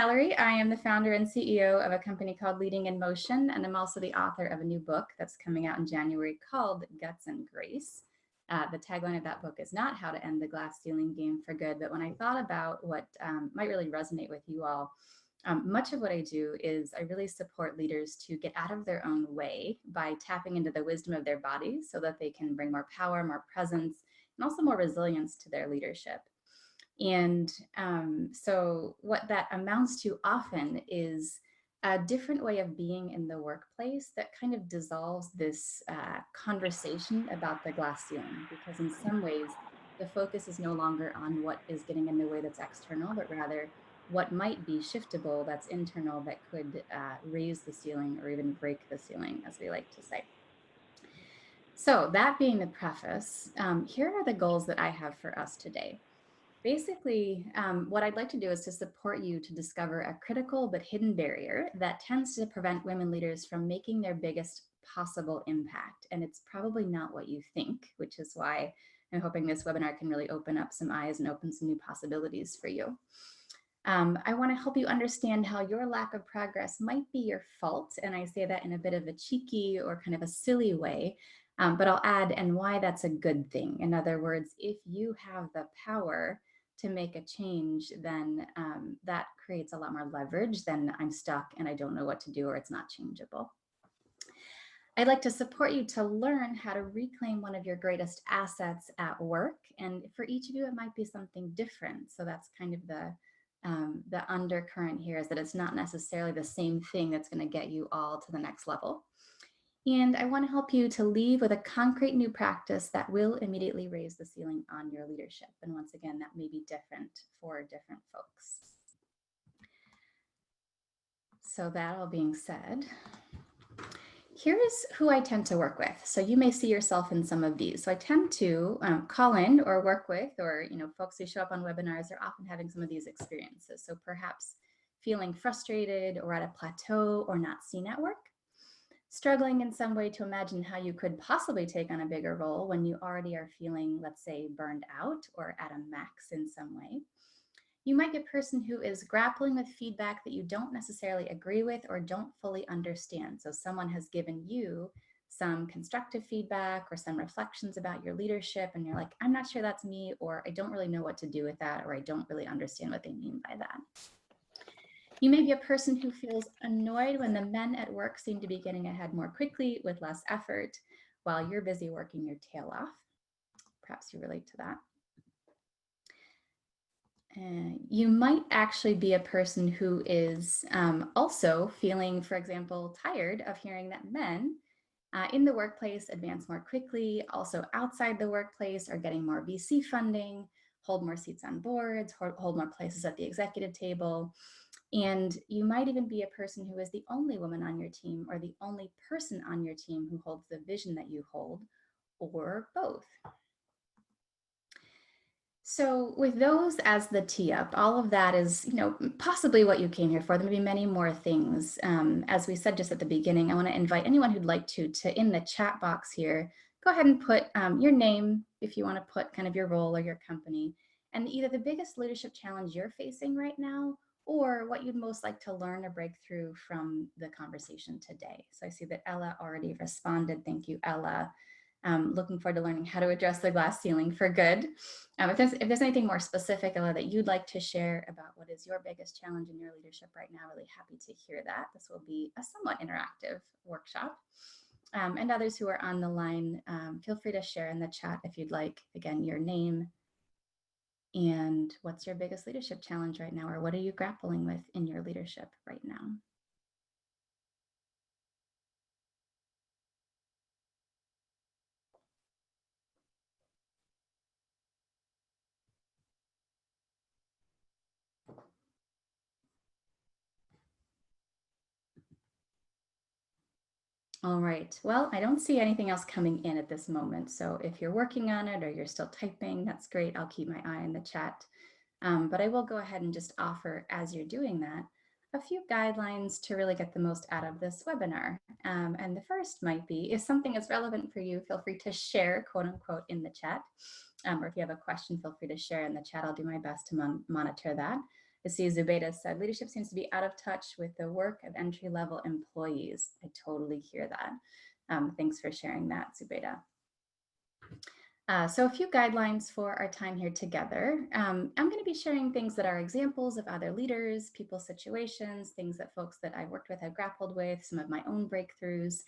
Mallorie. I am the founder and CEO of a company called LeeAnn Mallorie, and I'm also the author of a new book that's coming out in January called Guts and Grace. The tagline of that book is not how to end the glass ceiling game for good, but when I thought about what might really resonate with you all, much of what I do is I really support leaders to get out of their own way by tapping into the wisdom of their bodies so that they can bring more power, more presence, and also more resilience to their leadership. And so what that amounts to often is a different way of being in the workplace that kind of dissolves this conversation about the glass ceiling, because in some ways the focus is no longer on what is getting in the way that's external, but rather what might be shiftable that's internal that could raise the ceiling or even break the ceiling, as we like to say. So that being the preface, here are the goals that I have for us today. Basically, what I'd like to do is to support you to discover a critical but hidden barrier that tends to prevent women leaders from making their biggest possible impact. And it's probably not what you think, which is why I'm hoping this webinar can really open up some eyes and open some new possibilities for you. I want to help you understand how your lack of progress might be your fault. And I say that in a bit of a cheeky or kind of a silly way, but I'll add, and why that's a good thing. In other words, if you have the power to make a change, then that creates a lot more leverage than I'm stuck and I don't know what to do or it's not changeable. I'd like to support you to learn how to reclaim one of your greatest assets at work. And for each of you, it might be something different. So that's kind of the undercurrent here, is that it's not necessarily the same thing that's going to get you all to the next level. And I want to help you to leave with a concrete new practice that will immediately raise the ceiling on your leadership. And once again, that may be different for different folks. So that all being said, here's who I tend to work with. So you may see yourself in some of these. So I tend to call in or work with, or folks who show up on webinars are often having some of these experiences. So perhaps feeling frustrated or at a plateau or not seen at work. Struggling in some way to imagine how you could possibly take on a bigger role when you already are feeling, let's say, burned out or at a max in some way. You might be a person who is grappling with feedback that you don't necessarily agree with or don't fully understand. So someone has given you some constructive feedback or some reflections about your leadership, and you're like, I'm not sure that's me, or I don't really know what to do with that, or I don't really understand what they mean by that. You may be a person who feels annoyed when the men at work seem to be getting ahead more quickly with less effort while you're busy working your tail off. Perhaps you relate to that. You might actually be a person who is also feeling, for example, tired of hearing that men in the workplace advance more quickly, also outside the workplace are getting more VC funding, hold more seats on boards, hold more places at the executive table. And you might even be a person who is the only woman on your team or the only person on your team who holds the vision that you hold, or both. So with those as the tee up, all of that is, possibly what you came here for. There may be many more things. As we said just at the beginning, I want to invite anyone who'd like to in the chat box here, go ahead and put your name, if you want to put kind of your role or your company, and either the biggest leadership challenge you're facing right now, or what you'd most like to learn or break through from the conversation today. So I see that Ella already responded. Thank you, Ella. Looking forward to learning how to address the glass ceiling for good. If there's anything more specific, Ella, that you'd like to share about what is your biggest challenge in your leadership right now, really happy to hear that. This will be a somewhat interactive workshop. And others who are on the line, feel free to share in the chat if you'd like, again, your name and what's your biggest leadership challenge right now, or what are you grappling with in your leadership right now? All right, well, I don't see anything else coming in at this moment. So if you're working on it or you're still typing, that's great. I'll keep my eye on the chat. But I will go ahead and just offer, as you're doing that, a few guidelines to really get the most out of this webinar. And the first might be, if something is relevant for you, feel free to share, quote unquote, in the chat. Or if you have a question, feel free to share in the chat. I'll do my best to monitor that. I see Zubaida said, leadership seems to be out of touch with the work of entry-level employees. I totally hear that. Thanks for sharing that, Zubaida. So a few guidelines for our time here together. I'm going to be sharing things that are examples of other leaders, people's situations, things that folks that I've worked with have grappled with, some of my own breakthroughs.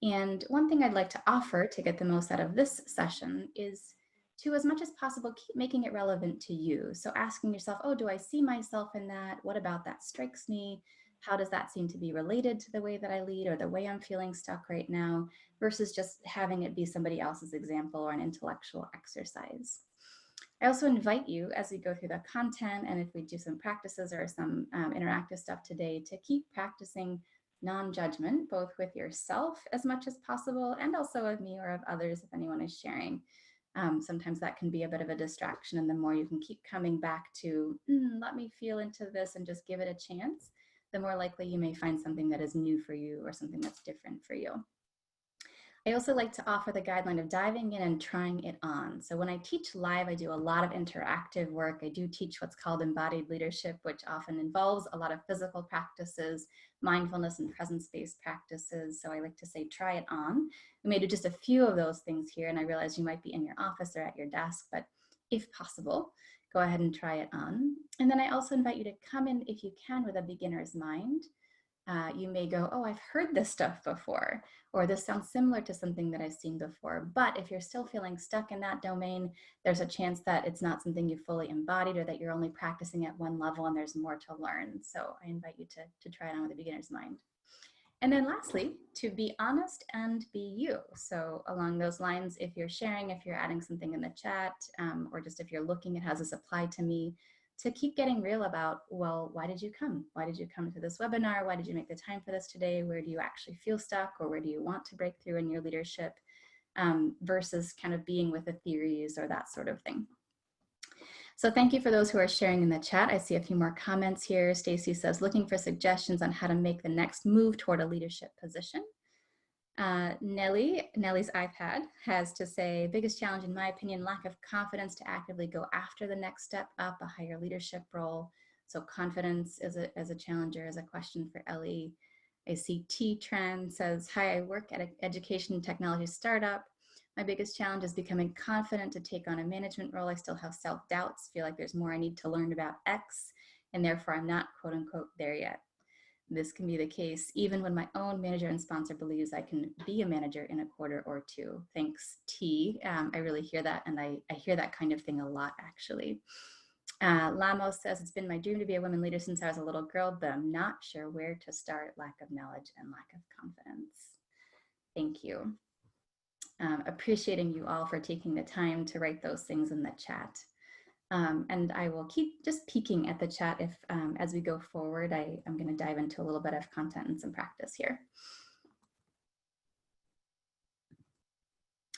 And one thing I'd like to offer to get the most out of this session is to, as much as possible, keep making it relevant to you. So asking yourself, oh, do I see myself in that? What about that strikes me? How does that seem to be related to the way that I lead or the way I'm feeling stuck right now, versus just having it be somebody else's example or an intellectual exercise. I also invite you, as we go through the content and if we do some practices or some interactive stuff today, to keep practicing non-judgment, both with yourself as much as possible and also of me or of others if anyone is sharing. Sometimes that can be a bit of a distraction, and the more you can keep coming back to, let me feel into this and just give it a chance, the more likely you may find something that is new for you or something that's different for you. I also like to offer the guideline of diving in and trying it on. So when I teach live, I do a lot of interactive work. I do teach what's called embodied leadership, which often involves a lot of physical practices, mindfulness and presence-based practices. So I like to say, try it on. We may do just a few of those things here, and I realize you might be in your office or at your desk, but if possible, go ahead and try it on. And then I also invite you to come in, if you can, with a beginner's mind. You may go, oh, I've heard this stuff before, or this sounds similar to something that I've seen before. But if you're still feeling stuck in that domain, there's a chance that it's not something you fully embodied, or that you're only practicing at one level and there's more to learn. So I invite you to try it on with a beginner's mind. And then lastly, to be honest and be you. So along those lines, if you're sharing, if you're adding something in the chat, or just if you're looking at how does this apply to me, to keep getting real about, well, why did you come? Why did you come to this webinar? Why did you make the time for this today? Where do you actually feel stuck, or where do you want to break through in your leadership, versus kind of being with the theories or that sort of thing. So thank you for those who are sharing in the chat. I see a few more comments here. Stacy says, looking for suggestions on how to make the next move toward a leadership position. Nelly's iPad has to say, biggest challenge in my opinion, lack of confidence to actively go after the next step up, a higher leadership role. So confidence as a challenger is a question for Ellie. I see T-Tran says, hi, I work at an education and technology startup. My biggest challenge is becoming confident to take on a management role. I still have self-doubts, feel like there's more I need to learn about X, and therefore I'm not quote unquote there yet. This can be the case even when my own manager and sponsor believes I can be a manager in a quarter or two. Thanks, T. I really hear that, and I hear that kind of thing a lot, actually. Lamos says, it's been my dream to be a women leader since I was a little girl, but I'm not sure where to start. Lack of knowledge and lack of confidence. Thank you. Appreciating you all for taking the time to write those things in the chat. And I will keep just peeking at the chat if, as we go forward, I'm going to dive into a little bit of content and some practice here.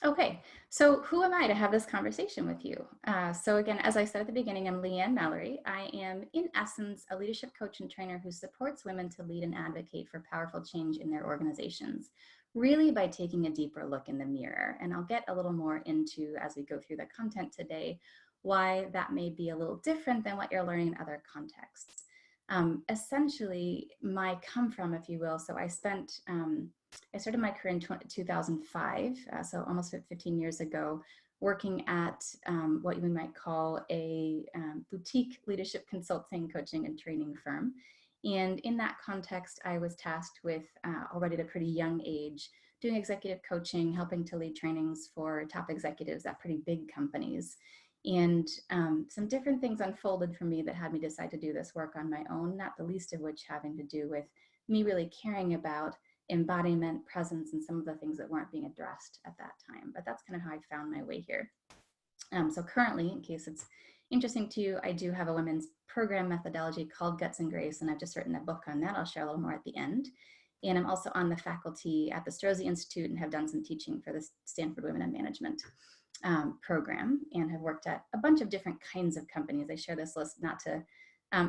Okay, so who am I to have this conversation with you? So again, as I said at the beginning, I'm LeeAnn Mallorie. I am, in essence, a leadership coach and trainer who supports women to lead and advocate for powerful change in their organizations, really by taking a deeper look in the mirror. And I'll get a little more into, as we go through the content today, why that may be a little different than what you're learning in other contexts. Essentially, my come from, if you will, so I started my career in 2005, so almost 15 years ago, working at what you might call a boutique leadership consulting, coaching, and training firm. And in that context, I was tasked with, already at a pretty young age, doing executive coaching, helping to lead trainings for top executives at pretty big companies. And some different things unfolded for me that had me decide to do this work on my own, not the least of which having to do with me really caring about embodiment, presence, and some of the things that weren't being addressed at that time. But that's kind of how I found my way here. So currently, in case it's interesting to you, I do have a women's program methodology called Guts and Grace, and I've just written a book on that. I'll share a little more at the end. And I'm also on the faculty at the Strozzi Institute and have done some teaching for the Stanford Women in Management program, and have worked at a bunch of different kinds of companies. I share this list not to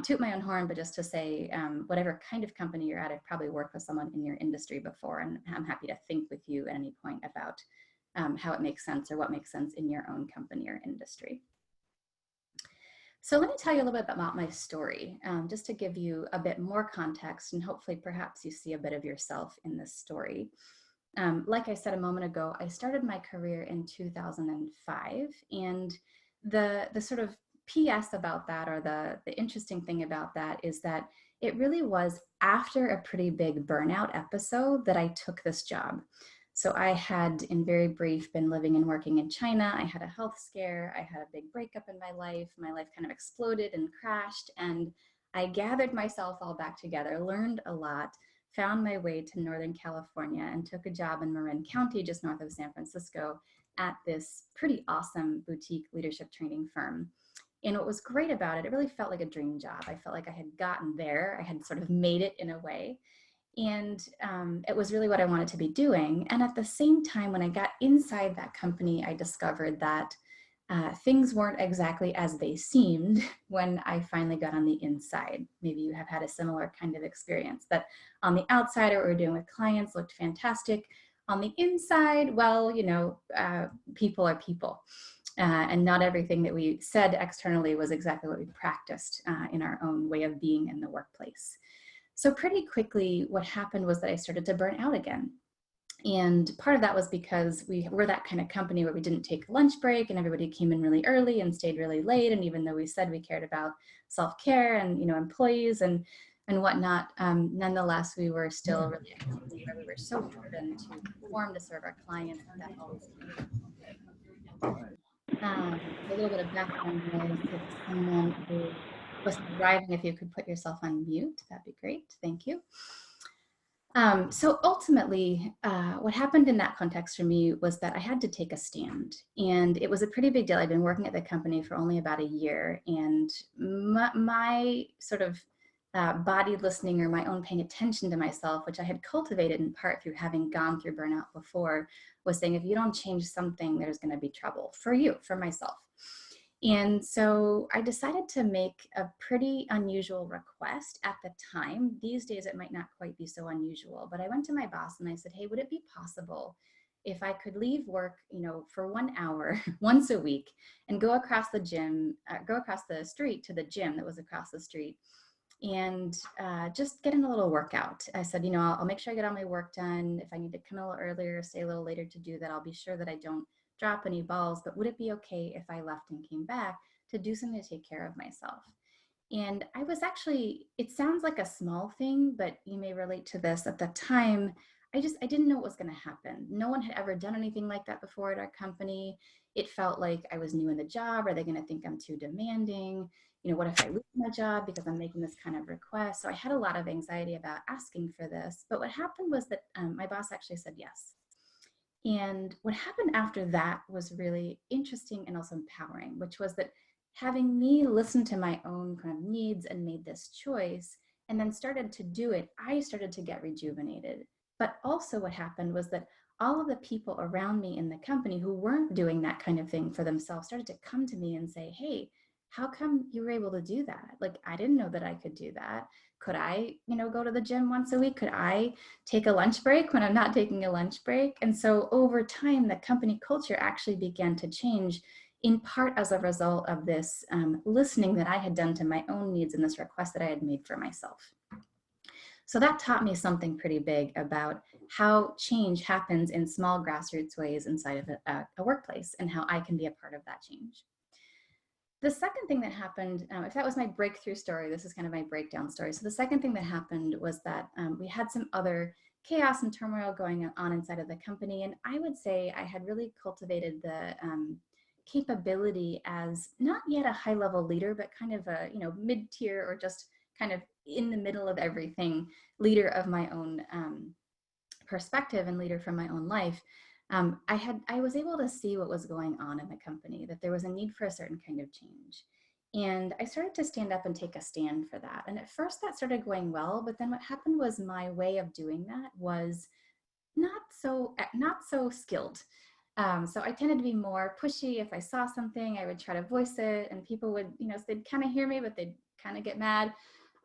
toot my own horn, but just to say whatever kind of company you're at, I've probably worked with someone in your industry before, and I'm happy to think with you at any point about how it makes sense or what makes sense in your own company or industry. So let me tell you a little bit about my story, just to give you a bit more context, and hopefully perhaps you see a bit of yourself in this story. Like I said a moment ago, I started my career in 2005, and the sort of PS about that, or the interesting thing about that, is that it really was after a pretty big burnout episode that I took this job. So I had, in very brief, been living and working in China. I had a health scare. I had a big breakup in my life. My life kind of exploded and crashed, and I gathered myself all back together, learned a lot, found my way to Northern California, and took a job in Marin County, just north of San Francisco, at this pretty awesome boutique leadership training firm. And what was great about it, it really felt like a dream job. I felt like I had gotten there. I had sort of made it in a way. And it was really what I wanted to be doing. And at the same time, when I got inside that company, I discovered that things weren't exactly as they seemed when I finally got on the inside. Maybe you have had a similar kind of experience, that on the outside, what we were doing with clients looked fantastic. On the inside, well, people are people. And not everything that we said externally was exactly what we practiced in our own way of being in the workplace. So pretty quickly, what happened was that I started to burn out again. And part of that was because we were that kind of company where we didn't take a lunch break, and everybody came in really early and stayed really late. And even though we said we cared about self-care and employees and whatnot, nonetheless, we were still really a company where we were so driven to perform to serve our clients that always a little bit of background noise. If someone who was driving, if you could put yourself on mute, that'd be great. Thank you. So ultimately, what happened in that context for me was that I had to take a stand, and it was a pretty big deal. I'd been working at the company for only about a year, and my sort of body listening, or my own paying attention to myself, which I had cultivated in part through having gone through burnout before, was saying, if you don't change something, there's going to be trouble for you, for myself. And so I decided to make a pretty unusual request at the time. These days, it might not quite be so unusual, but I went to my boss and I said, hey, would it be possible if I could leave work, for 1 hour once a week, and go across the street to the gym that was across the street, and just get in a little workout. I said, I'll make sure I get all my work done. If I need to come a little earlier, stay a little later to do that, I'll be sure that I don't drop any balls, but would it be okay if I left and came back to do something to take care of myself? And I was actually, it sounds like a small thing, but you may relate to this. At the time, I didn't know what was going to happen. No one had ever done anything like that before at our company. It felt like I was new in the job. Are they going to think I'm too demanding? What if I lose my job because I'm making this kind of request? So I had a lot of anxiety about asking for this. But what happened was that my boss actually said yes. And what happened after that was really interesting and also empowering, which was that having me listen to my own kind of needs and made this choice and then started to do it, I started to get rejuvenated. But also what happened was that all of the people around me in the company who weren't doing that kind of thing for themselves started to come to me and say, hey, how come you were able to do that? Like, I didn't know that I could do that. Could I, go to the gym once a week? Could I take a lunch break when I'm not taking a lunch break? And so over time, the company culture actually began to change, in part as a result of this listening that I had done to my own needs and this request that I had made for myself. So that taught me something pretty big about how change happens in small grassroots ways inside of a workplace, and how I can be a part of that change. The second thing that happened, if that was my breakthrough story, this is kind of my breakdown story. So the second thing that happened was that we had some other chaos and turmoil going on inside of the company. And I would say I had really cultivated the capability as not yet a high level leader, but kind of a, mid-tier, or just kind of in the middle of everything, leader of my own perspective and leader from my own life. I was able to see what was going on in the company, that there was a need for a certain kind of change. And I started to stand up and take a stand for that. And at first that started going well, but then what happened was my way of doing that was not so skilled. So I tended to be more pushy. If I saw something, I would try to voice it, and people would, they'd kind of hear me, but they'd kind of get mad.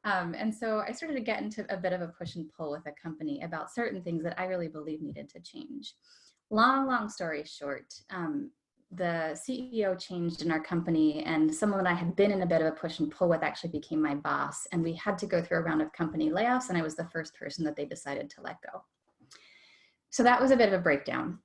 And so I started to get into a bit of a push and pull with the company about certain things that I really believe needed to change. Long story short, the CEO changed in our company, and someone that I had been in a bit of a push and pull with actually became my boss. And we had to go through a round of company layoffs, and I was the first person that they decided to let go. So that was a bit of a breakdown.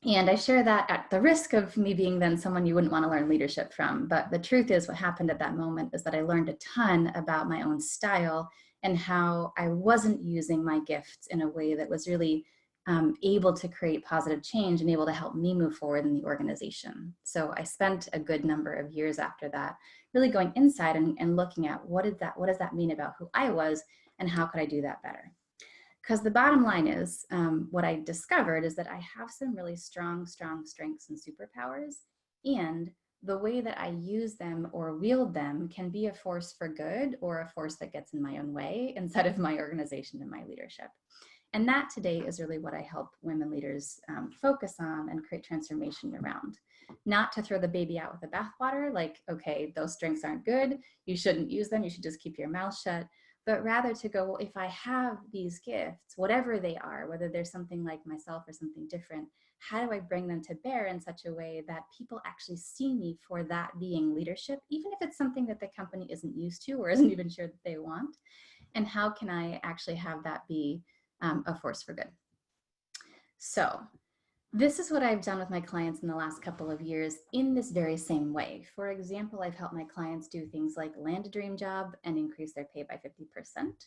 And I share that at the risk of me being then someone you wouldn't want to learn leadership from. But the truth is, what happened at that moment is that I learned a ton about my own style and how I wasn't using my gifts in a way that was really able to create positive change and able to help me move forward in the organization. So I spent a good number of years after that really going inside and looking at what does that mean about who I was and how could I do that better? Because the bottom line is, what I discovered is that I have some really strong strengths and superpowers, and the way that I use them or wield them can be a force for good or a force that gets in my own way inside of my organization and my leadership. And that today is really what I help women leaders focus on and create transformation around. Not to throw the baby out with the bathwater, like, okay, those strengths aren't good, you shouldn't use them, you should just keep your mouth shut. But rather to go, well, if I have these gifts, whatever they are, whether they're something like myself or something different, how do I bring them to bear in such a way that people actually see me for that being leadership, even if it's something that the company isn't used to or isn't even sure that they want? And how can I actually have that be a force for good? So this is what I've done with my clients in the last couple of years in this very same way. For example, I've helped my clients do things like land a dream job and increase their pay by 50%,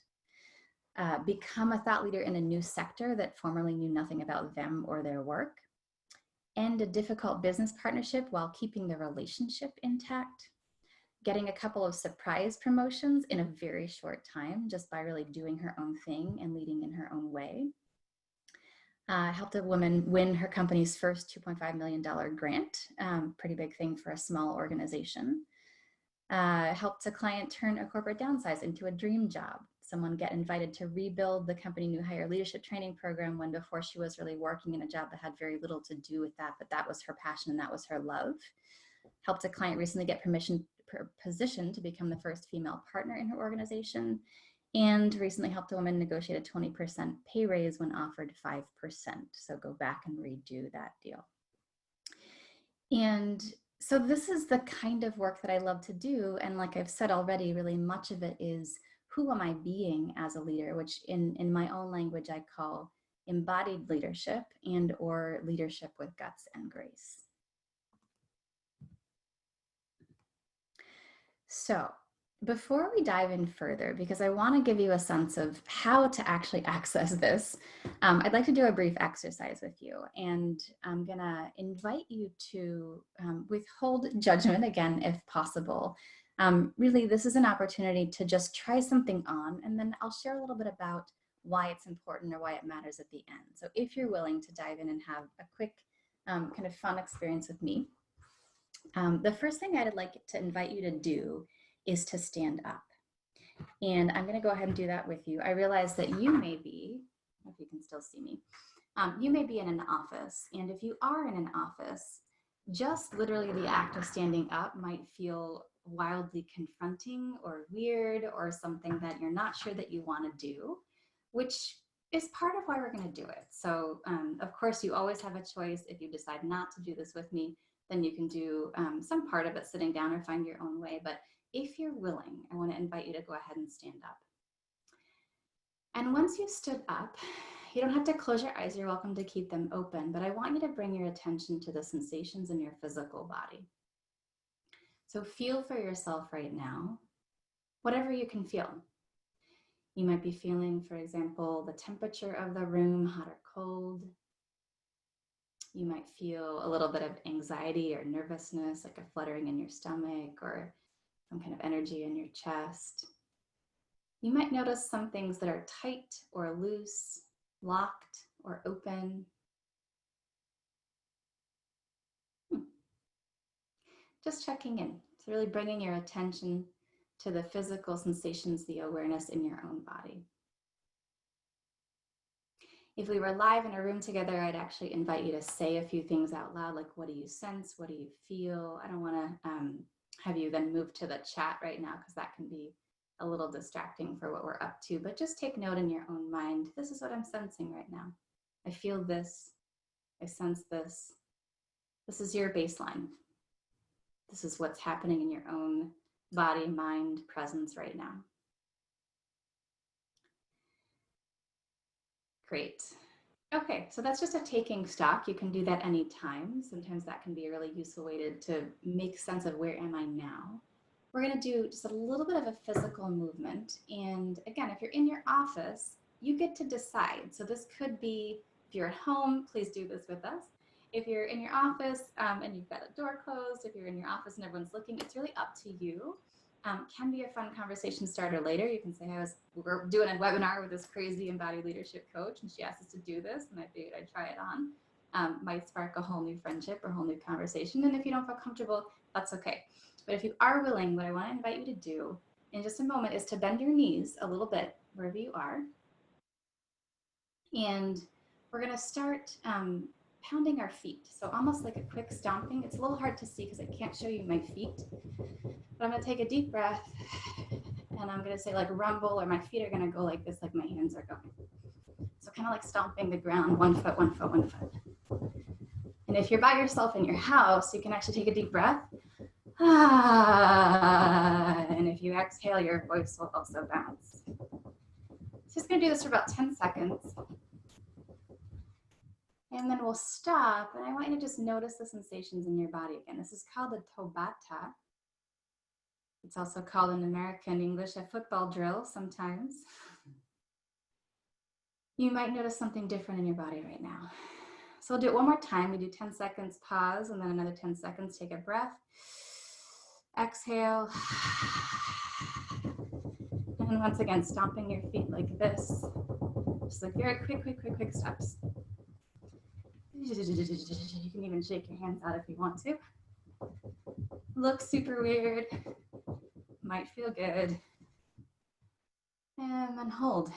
become a thought leader in a new sector that formerly knew nothing about them or their work, end a difficult business partnership while keeping the relationship intact, getting a couple of surprise promotions in a very short time just by really doing her own thing and leading in her own way. Helped a woman win her company's first $2.5 million grant, pretty big thing for a small organization. Helped a client turn a corporate downsize into a dream job. Someone get invited to rebuild the company new hire leadership training program when before she was really working in a job that had very little to do with that, but that was her passion and that was her love. Helped a client recently get position to become the first female partner in her organization, and recently helped a woman negotiate a 20% pay raise when offered 5%. So go back and redo that deal. And so this is the kind of work that I love to do. And like I've said already, really much of it is who am I being as a leader, which in my own language I call embodied leadership and or leadership with guts and grace. So before we dive in further, because I want to give you a sense of how to actually access this, I'd like to do a brief exercise with you. And I'm going to invite you to withhold judgment, again, if possible. Really, this is an opportunity to just try something on, and then I'll share a little bit about why it's important or why it matters at the end. So if you're willing to dive in and have a quick kind of fun experience with me, the first thing I'd like to invite you to do is to stand up. And I'm going to go ahead and do that with you. I realize that you may be, if you can still see me, you may be in an office. And if you are in an office, just literally the act of standing up might feel wildly confronting or weird or something that you're not sure that you want to do, which is part of why we're going to do it. So of course, you always have a choice. If you decide not to do this with me, then you can do some part of it sitting down or find your own way. But if you're willing, I want to invite you to go ahead and stand up. And once you've stood up, you don't have to close your eyes. You're welcome to keep them open, but I want you to bring your attention to the sensations in your physical body. So feel for yourself right now, whatever you can feel. You might be feeling, for example, the temperature of the room, hot or cold. You might feel a little bit of anxiety or nervousness, like a fluttering in your stomach or some kind of energy in your chest. You might notice some things that are tight or loose, locked or open. Just checking in. So really bringing your attention to the physical sensations, the awareness in your own body. If we were live in a room together, I'd actually invite you to say a few things out loud, like what do you sense? What do you feel? I don't want to have you then move to the chat right now because that can be a little distracting for what we're up to, but just take note in your own mind. This is what I'm sensing right now. I feel this, I sense this. This is your baseline. This is what's happening in your own body, mind, presence right now. Great. Okay, so that's just a taking stock. You can do that anytime. Sometimes that can be a really useful way to make sense of where am I now. We're gonna do just a little bit of a physical movement. And again, if you're in your office, you get to decide. So this could be, if you're at home, please do this with us. If you're in your office and you've got a door closed, if you're in your office and everyone's looking, it's really up to you. Can be a fun conversation starter later. You can say, we're doing a webinar with this crazy embodied leadership coach, and she asked us to do this, and I figured I'd try it on. Might spark a whole new friendship or a whole new conversation. And if you don't feel comfortable, that's okay. But if you are willing, what I want to invite you to do in just a moment is to bend your knees a little bit wherever you are. And we're going to start pounding our feet. So almost like a quick stomping. It's a little hard to see because I can't show you my feet. But I'm going to take a deep breath and I'm going to say like rumble, or my feet are going to go like this, like my hands are going. So kind of like stomping the ground, 1 foot, 1 foot, 1 foot. And if you're by yourself in your house, you can actually take a deep breath. And if you exhale, your voice will also bounce. So just going to do this for about 10 seconds. And then we'll stop, and I want you to just notice the sensations in your body again. This is called a Tabata. It's also called in American English a football drill sometimes. You might notice something different in your body right now. So we'll do it one more time. We do 10 seconds, pause, and then another 10 seconds, take a breath. Exhale. And once again, stomping your feet like this. Just like very quick steps. You can even shake your hands out if you want to. Looks super weird. Might feel good. And then hold.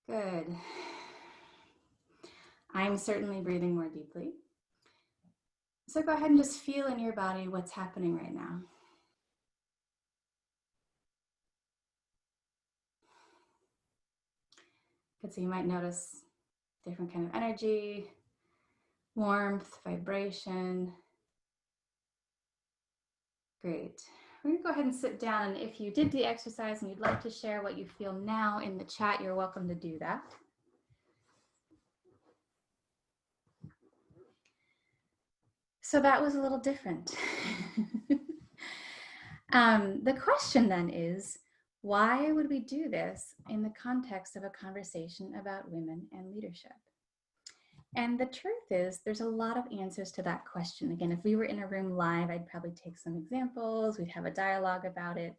Good. I'm certainly breathing more deeply. So go ahead and just feel in your body what's happening right now. Good, so you might notice different kind of energy, warmth, vibration. Great. We're gonna go ahead and sit down, and if you did the exercise and you'd like to share what you feel now in the chat, you're welcome to do that. So that was a little different. The question then is, why would we do this in the context of a conversation about women and leadership? And the truth is, there's a lot of answers to that question. Again, if we were in a room live, I'd probably take some examples, we'd have a dialogue about it.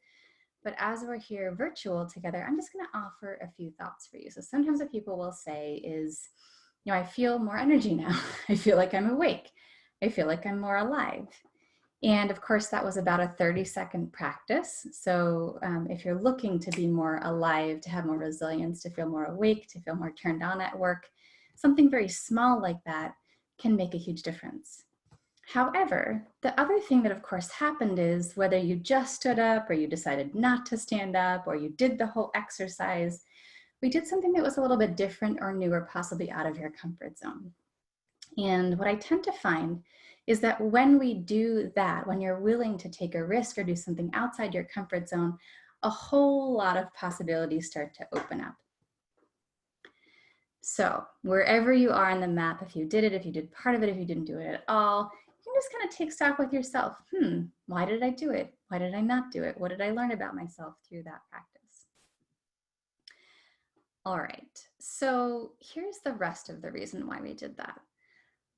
But as we're here virtual together, I'm just gonna offer a few thoughts for you. So sometimes what people will say is, I feel more energy now. I feel like I'm awake. I feel like I'm more alive. And of course, that was about a 30-second practice. So if you're looking to be more alive, to have more resilience, to feel more awake, to feel more turned on at work, something very small like that can make a huge difference. However, the other thing that of course happened is whether you just stood up or you decided not to stand up or you did the whole exercise, we did something that was a little bit different or new or possibly out of your comfort zone. And what I tend to find is that when we do that, when you're willing to take a risk or do something outside your comfort zone, a whole lot of possibilities start to open up. So wherever you are on the map, if you did it, if you did part of it, if you didn't do it at all, you can just kind of take stock with yourself. Why did I do it? Why did I not do it? What did I learn about myself through that practice? All right, so here's the rest of the reason why we did that.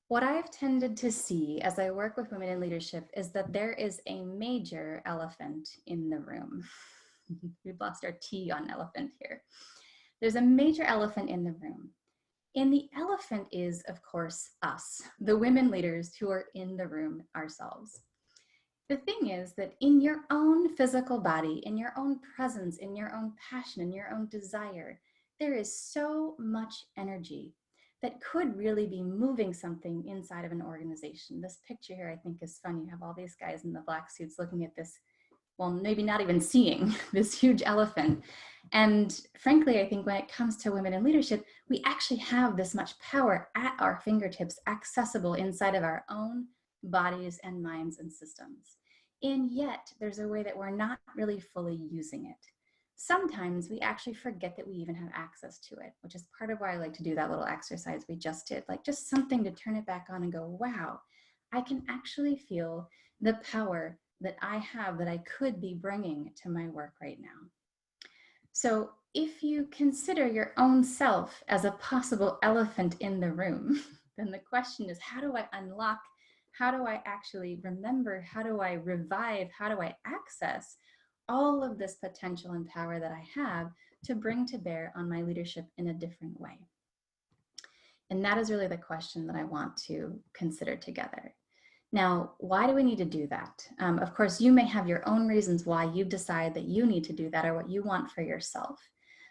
What I've tended to see as I work with women in leadership is that there is a major elephant in the room. We've lost our T on elephant here. There's a major elephant in the room. And the elephant is, of course, us, the women leaders who are in the room ourselves. The thing is that in your own physical body, in your own presence, in your own passion, in your own desire, there is so much energy that could really be moving something inside of an organization. This picture here I think is fun. You have all these guys in the black suits looking at this well, maybe not even seeing this huge elephant. And frankly, I think when it comes to women in leadership, we actually have this much power at our fingertips, accessible inside of our own bodies and minds and systems. And yet there's a way that we're not really fully using it. Sometimes we actually forget that we even have access to it, which is part of why I like to do that little exercise we just did, like just something to turn it back on and go, wow, I can actually feel the power that I have, that I could be bringing to my work right now. So if you consider your own self as a possible elephant in the room, then the question is, how do I unlock? How do I actually remember? How do I revive? How do I access all of this potential and power that I have to bring to bear on my leadership in a different way? And that is really the question that I want to consider together. Now, why do we need to do that? Of course, you may have your own reasons why you decide that you need to do that or what you want for yourself.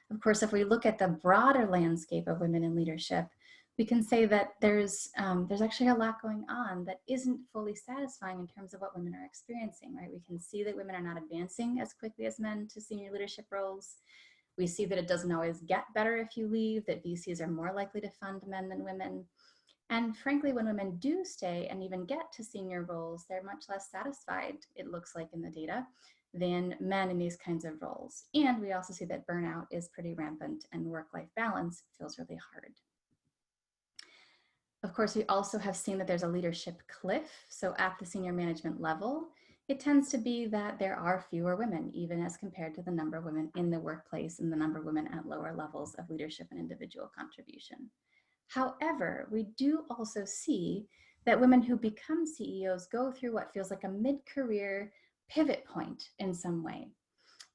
Of course, if we look at the broader landscape of women in leadership, we can say that there's actually a lot going on that isn't fully satisfying in terms of what women are experiencing, right? We can see that women are not advancing as quickly as men to senior leadership roles. We see that it doesn't always get better if you leave, that VCs are more likely to fund men than women. And frankly, when women do stay and even get to senior roles, they're much less satisfied, it looks like in the data, than men in these kinds of roles. And we also see that burnout is pretty rampant and work-life balance feels really hard. Of course, we also have seen that there's a leadership cliff. So at the senior management level, it tends to be that there are fewer women, even as compared to the number of women in the workplace and the number of women at lower levels of leadership and individual contribution. However, we do also see that women who become CEOs go through what feels like a mid-career pivot point in some way.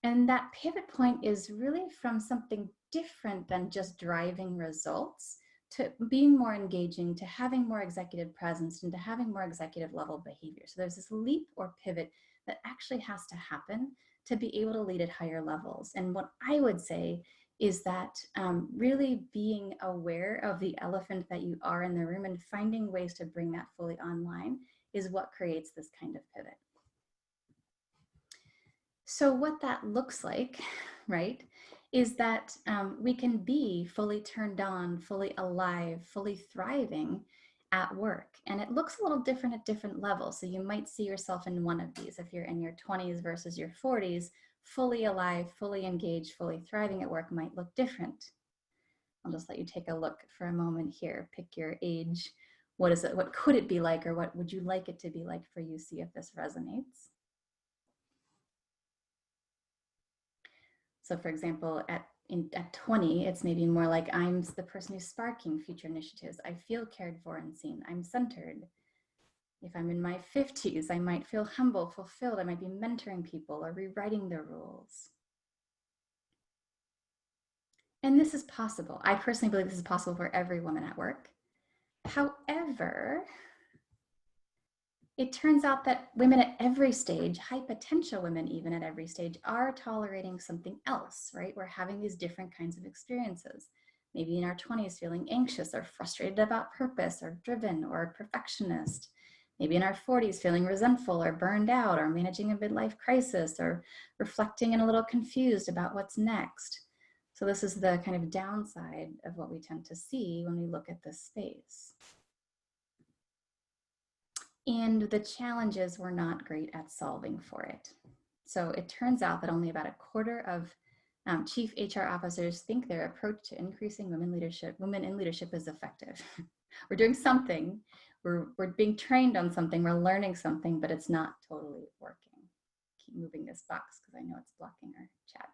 And that pivot point is really from something different than just driving results to being more engaging, to having more executive presence, and to having more executive level behavior. So there's this leap or pivot that actually has to happen to be able to lead at higher levels. And what I would say is that really being aware of the elephant that you are in the room and finding ways to bring that fully online is what creates this kind of pivot. So what that looks like, right, is that we can be fully turned on, fully alive, fully thriving at work. And it looks a little different at different levels. So you might see yourself in one of these. If you're in your 20s versus your 40s, fully alive, fully engaged, fully thriving at work might look different. I'll just let you take a look for a moment here. Pick your age. What is it? What could it be like, or what would you like it to be like for you? See if this resonates. So for example, at 20, it's maybe more like I'm the person who's sparking future initiatives. I feel cared for and seen. I'm centered. If I'm in my 50s, I might feel humble, fulfilled. I might be mentoring people or rewriting the rules. And this is possible. I personally believe this is possible for every woman at work. However, it turns out that women at every stage, high potential women even at every stage, are tolerating something else, right? We're having these different kinds of experiences. Maybe in our 20s feeling anxious or frustrated about purpose or driven or perfectionist. Maybe in our 40s feeling resentful or burned out or managing a midlife crisis or reflecting and a little confused about what's next. So this is the kind of downside of what we tend to see when we look at this space. And the challenges were not great at solving for it. So it turns out that only about a quarter of chief HR officers think their approach to increasing women in leadership is effective. We're doing something, we're being trained on something, we're learning something, but it's not totally working. Keep moving this box because I know it's blocking our chat.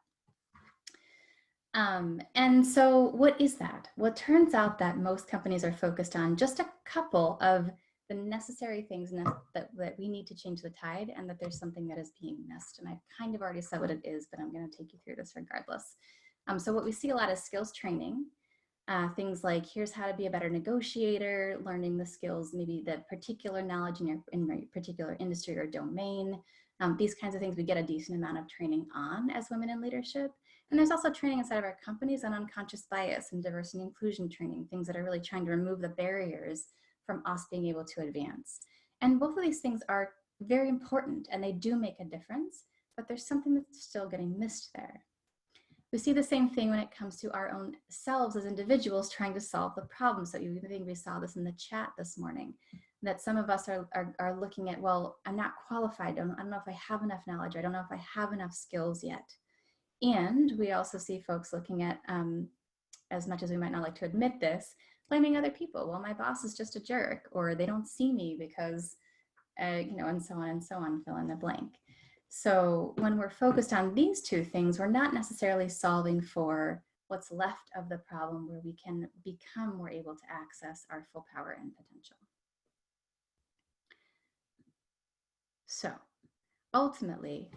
And so what is that? Well, it turns out that most companies are focused on just a couple of the necessary things that we need to change the tide, and that there's something that is being missed. And I've kind of already said what it is, but I'm going to take you through this regardless. So what we see a lot is skills training, things like here's how to be a better negotiator, learning the skills, maybe the particular knowledge in your particular industry or domain. These kinds of things we get a decent amount of training on as women in leadership. And there's also training inside of our companies on unconscious bias and diversity and inclusion training, things that are really trying to remove the barriers from us being able to advance. And both of these things are very important and they do make a difference, but there's something that's still getting missed there. We see the same thing when it comes to our own selves as individuals trying to solve the problem. So you think we saw this in the chat this morning, that some of us are looking at, well, I'm not qualified. I don't know if I have enough knowledge. I don't know if I have enough skills yet. And we also see folks looking at, as much as we might not like to admit this, blaming other people. Well, my boss is just a jerk, or they don't see me because, you know, and so on, fill in the blank. So when we're focused on these two things, we're not necessarily solving for what's left of the problem, where we can become more able to access our full power and potential. So ultimately,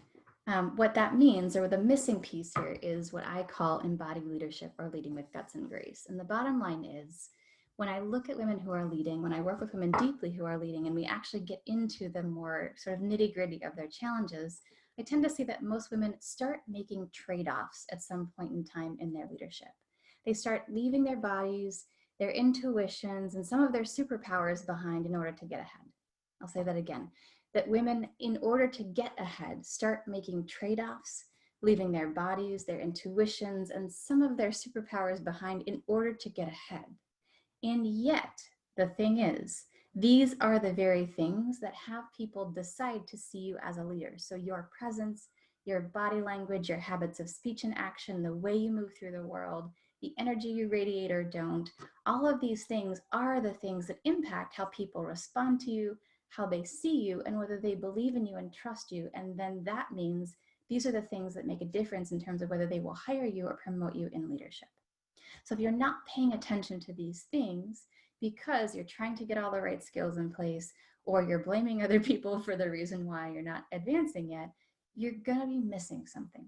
what that means, or the missing piece here, is what I call embodied leadership, or leading with guts and grace. And the bottom line is, when I look at women who are leading, when I work with women deeply who are leading, and we actually get into the more sort of nitty-gritty of their challenges, I tend to see that most women start making trade-offs at some point in time in their leadership. They start leaving their bodies, their intuitions, and some of their superpowers behind in order to get ahead. I'll say that again, that women, in order to get ahead, start making trade-offs, leaving their bodies, their intuitions, and some of their superpowers behind in order to get ahead. And yet, the thing is, these are the very things that have people decide to see you as a leader. So your presence, your body language, your habits of speech and action, the way you move through the world, the energy you radiate or don't, all of these things are the things that impact how people respond to you, how they see you, and whether they believe in you and trust you. And then that means these are the things that make a difference in terms of whether they will hire you or promote you in leadership. So if you're not paying attention to these things because you're trying to get all the right skills in place, or you're blaming other people for the reason why you're not advancing yet, you're going to be missing something.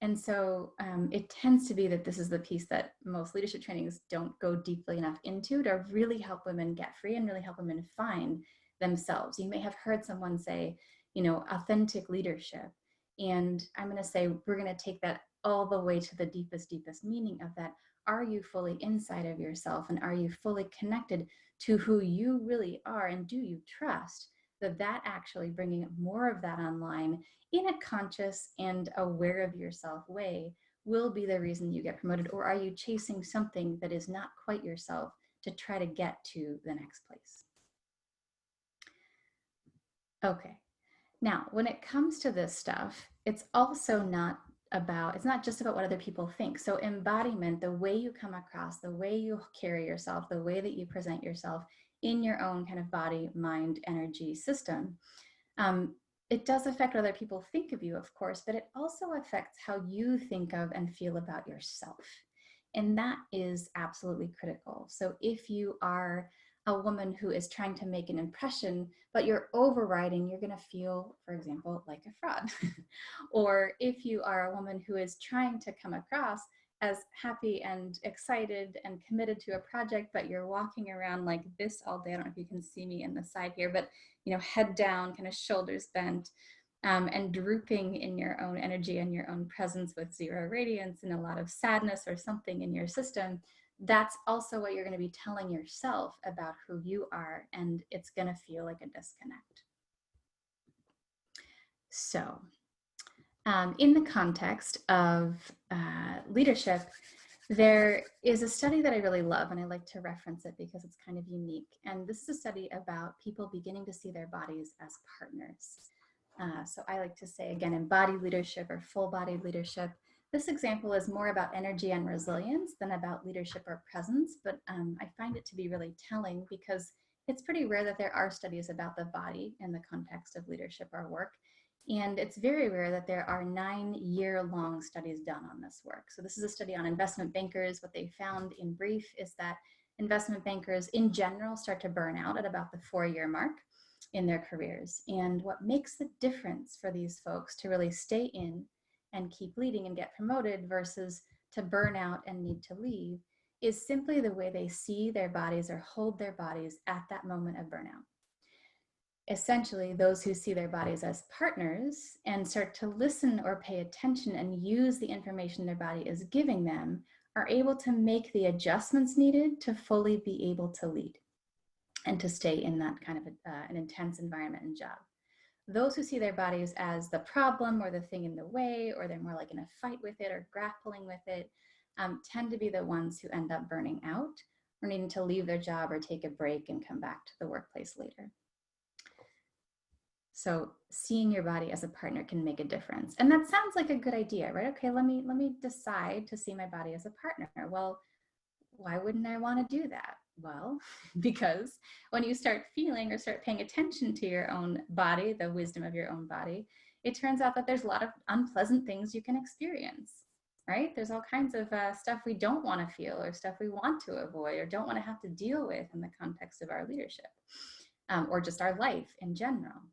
And so it tends to be that this is the piece that most leadership trainings don't go deeply enough into to really help women get free and really help women find themselves. You may have heard someone say, you know, authentic leadership. And I'm going to say, we're going to take that all the way to the deepest meaning of that. Are you fully inside of yourself, and are you fully connected to who you really are? And do you trust that actually bringing more of that online in a conscious and aware of yourself way will be the reason you get promoted? Or are you chasing something that is not quite yourself to try to get to the next place? Okay. Now, when it comes to this stuff, it's also not just about what other people think. So embodiment, the way you come across, the way you carry yourself, the way that you present yourself in your own kind of body, mind, energy system, it does affect what other people think of you, of course, but it also affects how you think of and feel about yourself. And that is absolutely critical. So if you are a woman who is trying to make an impression, but you're overriding, you're going to feel, for example, like a fraud. Or if you are a woman who is trying to come across as happy and excited and committed to a project, but you're walking around like this all day. I don't know if you can see me in the side here, but you know, head down, kind of shoulders bent, and drooping in your own energy and your own presence with zero radiance and a lot of sadness or something in your system. That's also what you're going to be telling yourself about who you are, and it's going to feel like a disconnect. So in the context of leadership, there is a study that I really love, and I like to reference it because it's kind of unique. And this is a study about people beginning to see their bodies as partners. So I like to say, again, embodied leadership or full-bodied leadership. This example is more about energy and resilience than about leadership or presence, but I find it to be really telling because it's pretty rare that there are studies about the body in the context of leadership or work. And it's very rare that there are 9-year-long studies done on this work. So this is a study on investment bankers. What they found in brief is that investment bankers in general start to burn out at about the 4-year mark in their careers. And what makes the difference for these folks to really stay in and keep leading and get promoted versus to burn out and need to leave is simply the way they see their bodies or hold their bodies at that moment of burnout. Essentially, those who see their bodies as partners and start to listen or pay attention and use the information their body is giving them are able to make the adjustments needed to fully be able to lead and to stay in that kind of an intense environment and job. Those who see their bodies as the problem or the thing in the way, or they're more like in a fight with it or grappling with it, tend to be the ones who end up burning out or needing to leave their job or take a break and come back to the workplace later. So seeing your body as a partner can make a difference. And that sounds like a good idea, right? Okay, let me decide to see my body as a partner. Well, why wouldn't I want to do that? Well, because when you start feeling or start paying attention to your own body, the wisdom of your own body, it turns out that there's a lot of unpleasant things you can experience, right? There's all kinds of stuff we don't want to feel, or stuff we want to avoid or don't want to have to deal with in the context of our leadership, or just our life in general.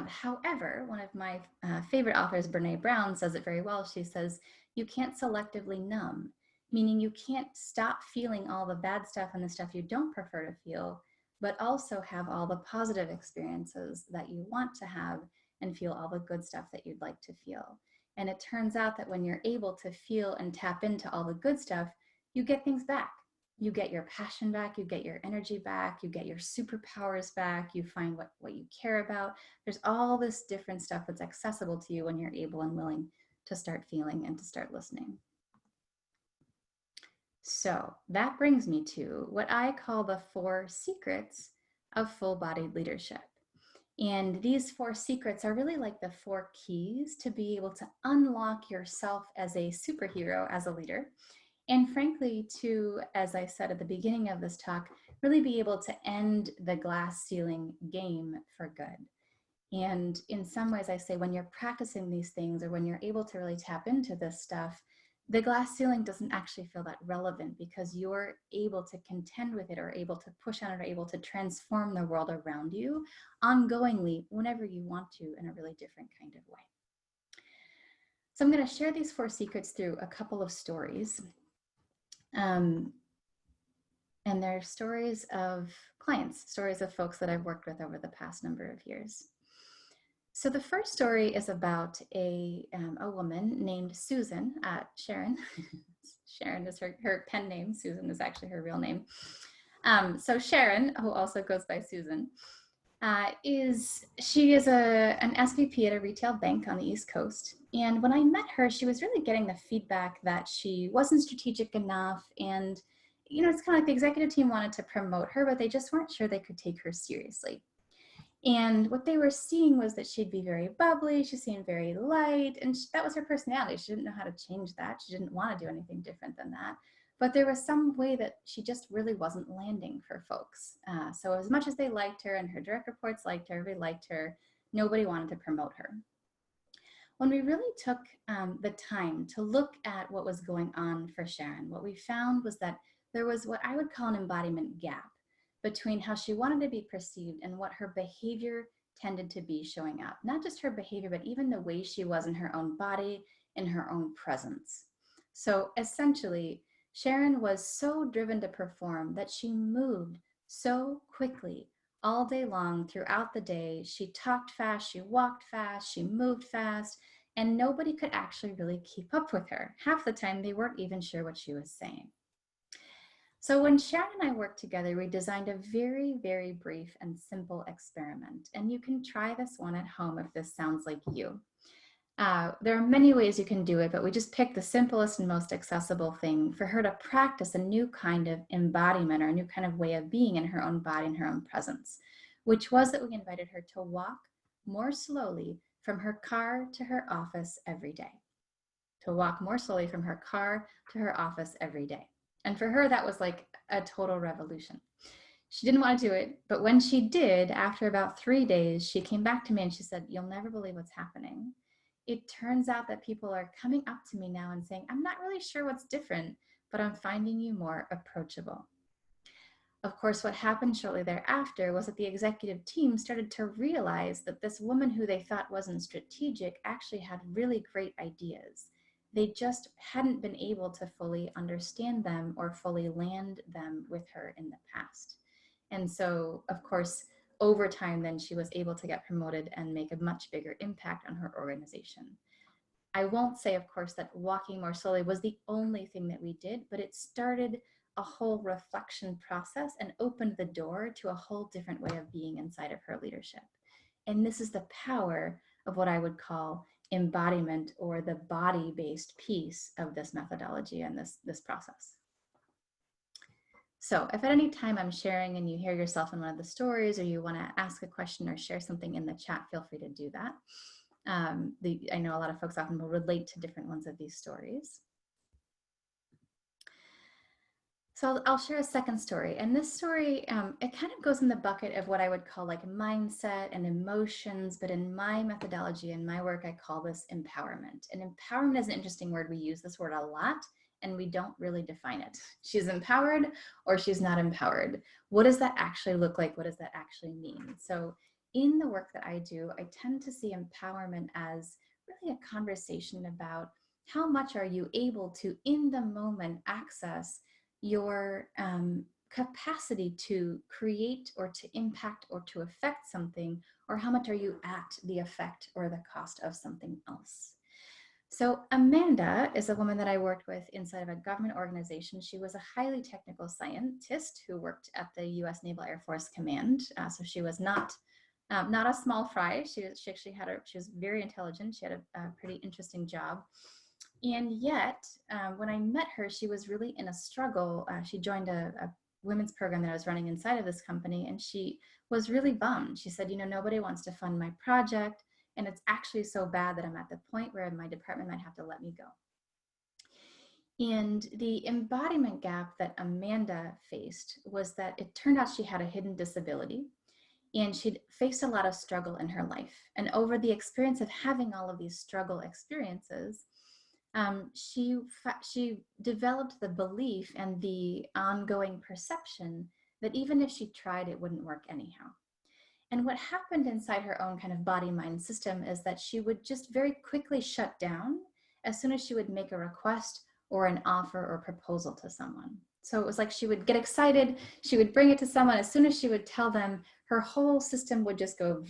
However, one of my favorite authors, Brene Brown, says it very well. She says, you can't selectively numb, meaning you can't stop feeling all the bad stuff and the stuff you don't prefer to feel, but also have all the positive experiences that you want to have and feel all the good stuff that you'd like to feel. And it turns out that when you're able to feel and tap into all the good stuff, you get things back. You get your passion back, you get your energy back, you get your superpowers back, you find what you care about. There's all this different stuff that's accessible to you when you're able and willing to start feeling and to start listening. So that brings me to what I call the 4 secrets of full-bodied leadership. And these 4 secrets are really like the 4 keys to be able to unlock yourself as a superhero, as a leader. And frankly, to, as I said at the beginning of this talk, really be able to end the glass ceiling game for good. And in some ways, I say when you're practicing these things, or when you're able to really tap into this stuff, the glass ceiling doesn't actually feel that relevant, because you're able to contend with it, or able to push on it, or able to transform the world around you ongoingly whenever you want to, in a really different kind of way. So I'm going to share these 4 secrets through a couple of stories. And they're stories of clients, stories of folks that I've worked with over the past number of years. So the first story is about a woman named Susan, Sharon. Sharon is her pen name. Susan is actually her real name. So Sharon, who also goes by Susan, she is an SVP at a retail bank on the East Coast. And when I met her, she was really getting the feedback that she wasn't strategic enough. And, you know, it's kind of like the executive team wanted to promote her, but they just weren't sure they could take her seriously. And what they were seeing was that she'd be very bubbly, she seemed very light, and that was her personality. She didn't know how to change that. She didn't want to do anything different than that. But there was some way that she just really wasn't landing for folks. So as much as they liked her and her direct reports liked her, everybody liked her, nobody wanted to promote her. When we really took the time to look at what was going on for Sharon, what we found was that there was what I would call an embodiment gap between how she wanted to be perceived and what her behavior tended to be showing up. Not just her behavior, but even the way she was in her own body, in her own presence. So essentially, Sharon was so driven to perform that she moved so quickly all day long throughout the day. She talked fast, she walked fast, she moved fast, and nobody could actually really keep up with her. Half the time, they weren't even sure what she was saying. So when Sharon and I worked together, we designed a very, very brief and simple experiment. And you can try this one at home if this sounds like you. There are many ways you can do it, but we just picked the simplest and most accessible thing for her to practice a new kind of embodiment, or a new kind of way of being in her own body and her own presence, which was that we invited her to walk more slowly from her car to her office every day. To walk more slowly from her car to her office every day. And for her, that was like a total revolution. She didn't want to do it, but when she did, after about 3 days, she came back to me and she said, "You'll never believe what's happening. It turns out that people are coming up to me now and saying, I'm not really sure what's different, but I'm finding you more approachable." Of course, what happened shortly thereafter was that the executive team started to realize that this woman who they thought wasn't strategic actually had really great ideas. They just hadn't been able to fully understand them or fully land them with her in the past. And so, of course, over time, then she was able to get promoted and make a much bigger impact on her organization. I won't say, of course, that walking more slowly was the only thing that we did, but it started a whole reflection process and opened the door to a whole different way of being inside of her leadership. And this is the power of what I would call embodiment, or the body-based piece of this methodology and this process. So if at any time I'm sharing and you hear yourself in one of the stories, or you want to ask a question or share something in the chat, feel free to do that. I know a lot of folks often will relate to different ones of these stories. So I'll share a second story, and this story, it kind of goes in the bucket of what I would call like mindset and emotions, but in my methodology and my work, I call this empowerment. And empowerment is an interesting word. We use this word a lot, and we don't really define it. She's empowered or she's not empowered. What does that actually look like? What does that actually mean? So in the work that I do, I tend to see empowerment as really a conversation about how much are you able to, in the moment, access your capacity to create or to impact or to affect something, or how much are you at the effect or the cost of something else. So Amanda is a woman that I worked with inside of a government organization. She was a highly technical scientist who worked at the U.S. Naval Air Force Command. So she was not a small fry. She was very intelligent. She had a pretty interesting job. And yet, when I met her, she was really in a struggle. She joined a women's program that I was running inside of this company, and she was really bummed. She said, nobody wants to fund my project, and it's actually so bad that I'm at the point where my department might have to let me go. And the embodiment gap that Amanda faced was that it turned out she had a hidden disability, and she'd faced a lot of struggle in her life. And over the experience of having all of these struggle experiences, she developed the belief and the ongoing perception that even if she tried, it wouldn't work anyhow. And what happened inside her own kind of body-mind system is that she would just very quickly shut down as soon as she would make a request or an offer or proposal to someone. So it was like she would get excited, she would bring it to someone, as soon as she would tell them, her whole system would just go,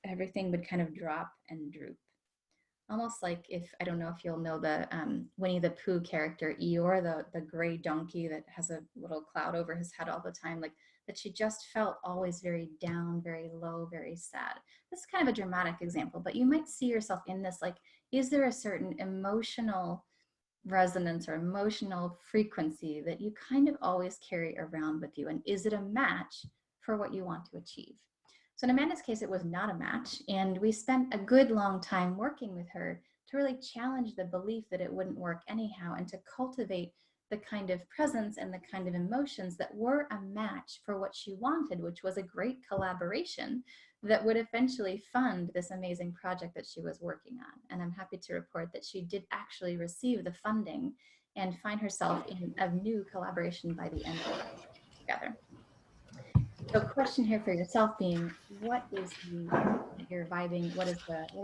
everything would kind of drop and droop. Almost like I don't know if you'll know the Winnie the Pooh character, Eeyore, the gray donkey that has a little cloud over his head all the time, like that she just felt always very down, very low, very sad. This is kind of a dramatic example, but you might see yourself in this, like, is there a certain emotional resonance or emotional frequency that you kind of always carry around with you? And is it a match for what you want to achieve? So in Amanda's case, it was not a match. And we spent a good long time working with her to really challenge the belief that it wouldn't work anyhow, and to cultivate the kind of presence and the kind of emotions that were a match for what she wanted, which was a great collaboration that would eventually fund this amazing project that she was working on. And I'm happy to report that she did actually receive the funding and find herself in a new collaboration by the end of it together. So question here for yourself being, what is that you're vibing? What are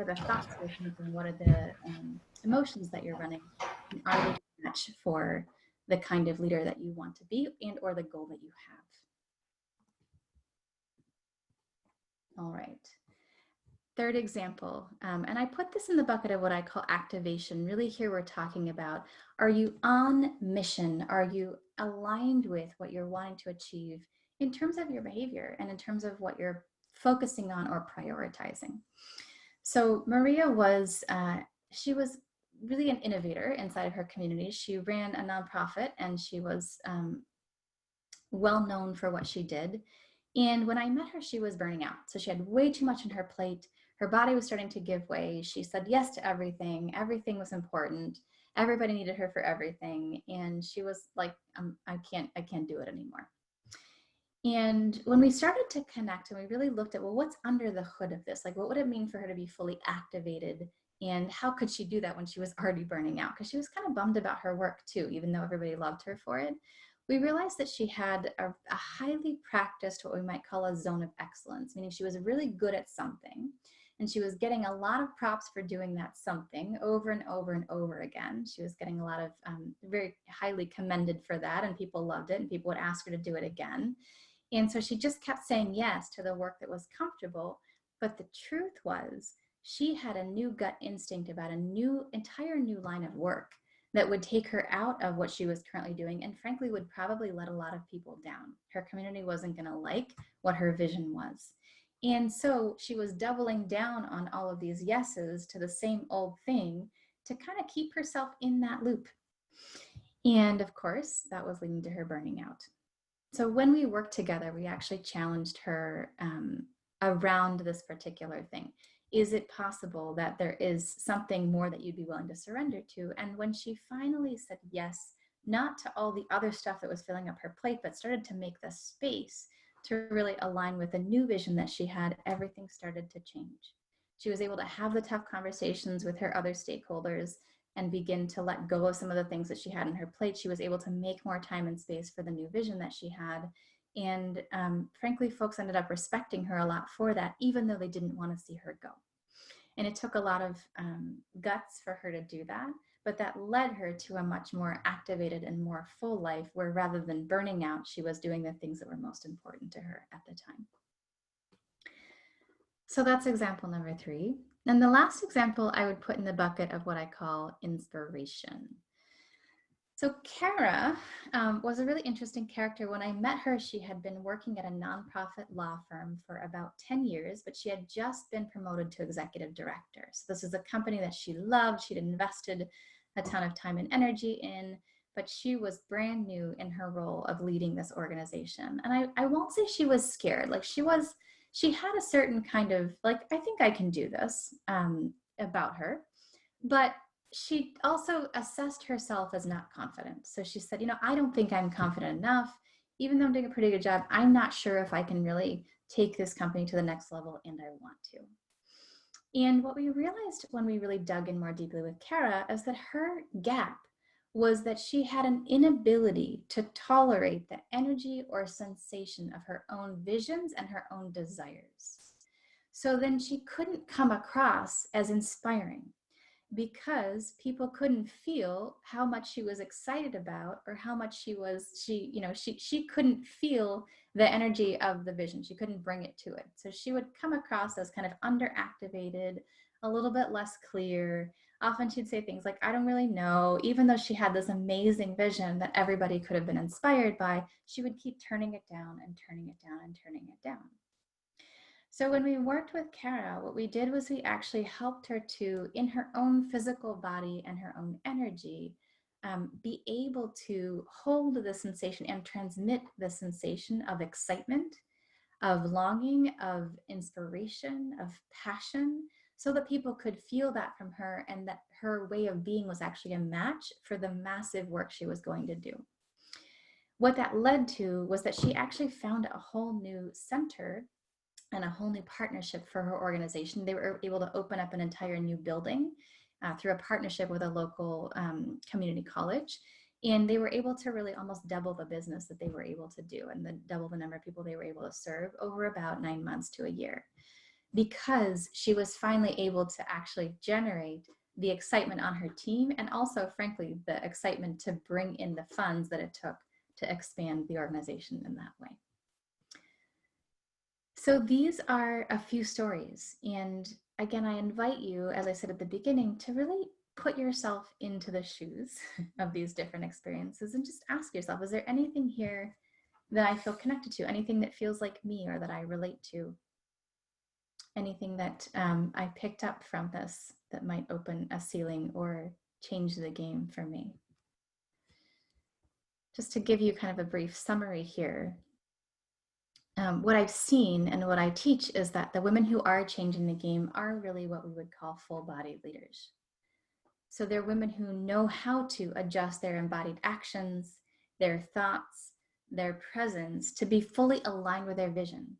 the thoughts you're thinking? What are the emotions that you're running? And are they a match for the kind of leader that you want to be and or the goal that you have? All right. Third example, and I put this in the bucket of what I call activation. Really here we're talking about, are you on mission? Are you aligned with what you're wanting to achieve in terms of your behavior and in terms of what you're focusing on or prioritizing? So Maria she was really an innovator inside of her community. She ran a nonprofit, and she was well known for what she did. And when I met her, she was burning out. So she had way too much on her plate. Her body was starting to give way. She said yes to everything. Everything was important. Everybody needed her for everything. And she was like, I can't do it anymore. And when we started to connect and we really looked at, well, what's under the hood of this? Like, what would it mean for her to be fully activated? And how could she do that when she was already burning out? Because she was kind of bummed about her work too, even though everybody loved her for it. We realized that she had a highly practiced, what we might call a zone of excellence, meaning she was really good at something. And she was getting a lot of props for doing that something over and over and over again. She was getting a lot of very highly commended for that, and people loved it, and people would ask her to do it again. And so she just kept saying yes to the work that was comfortable. But the truth was, she had a new gut instinct about entire new line of work that would take her out of what she was currently doing, and frankly would probably let a lot of people down. Her community wasn't going to like what her vision was. And so she was doubling down on all of these yeses to the same old thing to kind of keep herself in that loop. And of course, that was leading to her burning out. So when we worked together, we actually challenged her around this particular thing. Is it possible that there is something more that you'd be willing to surrender to? And when she finally said yes, not to all the other stuff that was filling up her plate, but started to make the space to really align with a new vision that she had, everything started to change. She was able to have the tough conversations with her other stakeholders and begin to let go of some of the things that she had on her plate. She was able to make more time and space for the new vision that she had. And frankly, folks ended up respecting her a lot for that, even though they didn't want to see her go. And it took a lot of guts for her to do that, but that led her to a much more activated and more full life where rather than burning out, she was doing the things that were most important to her at the time. So that's example number 3. And the last example I would put in the bucket of what I call inspiration. So Kara was a really interesting character. When I met her, she had been working at a nonprofit law firm for about 10 years, but she had just been promoted to executive director. So this is a company that she loved. She'd invested a ton of time and energy in, but she was brand new in her role of leading this organization. And I won't say she was scared. Like she had a certain kind of like, I think I can do this about her, but she also assessed herself as not confident. So she said, I don't think I'm confident enough. Even though I'm doing a pretty good job, I'm not sure if I can really take this company to the next level, and I want to. And what we realized when we really dug in more deeply with Kara is that her gap was that she had an inability to tolerate the energy or sensation of her own visions and her own desires. So then she couldn't come across as inspiring because people couldn't feel how much she was excited about or how much she couldn't feel the energy of the vision. She couldn't bring it to it. So she would come across as kind of underactivated, a little bit less clear. Often she'd say things like, I don't really know. Even though she had this amazing vision that everybody could have been inspired by, she would keep turning it down and turning it down and turning it down. So when we worked with Kara, what we did was we actually helped her to, in her own physical body and her own energy, be able to hold the sensation and transmit the sensation of excitement, of longing, of inspiration, of passion, so that people could feel that from her and that her way of being was actually a match for the massive work she was going to do. What that led to was that she actually found a whole new center and a whole new partnership for her organization. They were able to open up an entire new building through a partnership with a local community college. And they were able to really almost double the business that they were able to do and double the number of people they were able to serve over about 9 months to a year, because she was finally able to actually generate the excitement on her team and also, frankly, the excitement to bring in the funds that it took to expand the organization in that way. So these are a few stories. And again, I invite you, as I said at the beginning, to really put yourself into the shoes of these different experiences and just ask yourself, is there anything here that I feel connected to? Anything that feels like me or that I relate to? Anything that I picked up from this that might open a ceiling or change the game for me? Just to give you kind of a brief summary here. What I've seen and what I teach is that the women who are changing the game are really what we would call full-bodied leaders. So they're women who know how to adjust their embodied actions, their thoughts, their presence to be fully aligned with their vision,